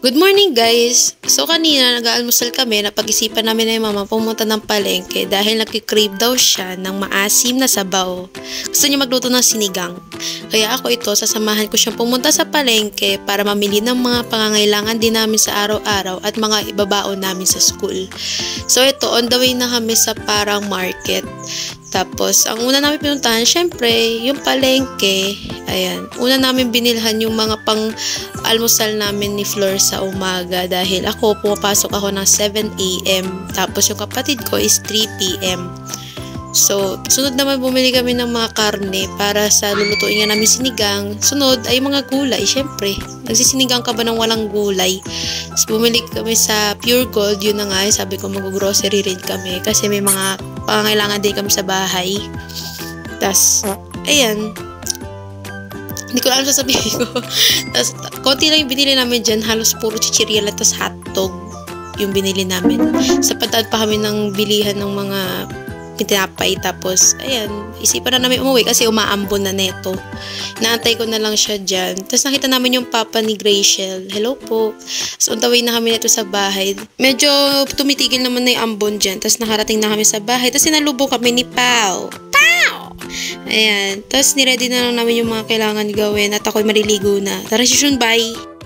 Good morning guys! So kanina nag-aalmusal kami, napag-isipan namin na yung mama pumunta ng palengke dahil nagkikrave daw siya ng maasim na sabaw. Gusto niya magluto ng sinigang. Kaya ako ito, sasamahan ko siyang pumunta sa palengke para mamili ng mga pangangailangan din namin sa araw-araw at mga ibabaon namin sa school. So ito, on the way na kami sa parang market. Tapos, ang una namin pinuntahan, syempre, yung palengke. Ayan. Una namin binilhan yung mga pang-almusal namin ni Flor sa umaga dahil ako, pumapasok ako ng 7 AM. Tapos, yung kapatid ko is 3 PM. So, sunod naman bumili kami ng mga karne para sa lulutuin nga namin sinigang. Sunod ay mga gulay, syempre. Nagsisinigang ka ba ng walang gulay? So, bumili kami sa Pure Gold, yun na nga, sabi ko mag-grocery rin kami kasi may mga pangangailangan din kami sa bahay. Tas, ayan. Hindi ko alam sasabihin ko. Tas, konti lang yung binili namin dyan, halos puro chichirya tas hotdog yung binili namin. Sa padaan pa kami ng bilihan ng mga tinapay. Tapos, ayan, isipan na namin umuwi kasi umaambon na neto. Naantay ko na lang siya dyan. Tapos nakita namin yung papa ni Graciel. Hello po. So, on the way na kami neto sa bahay. Medyo tumitigil naman na yung ambon dyan. Tapos nakarating na kami sa bahay. Tapos sinalubong kami ni Pao. Pao! Ayan. Tapos niready na lang namin yung mga kailangan gawin. At ako'y maliligo na. Tara, Shishun, bye!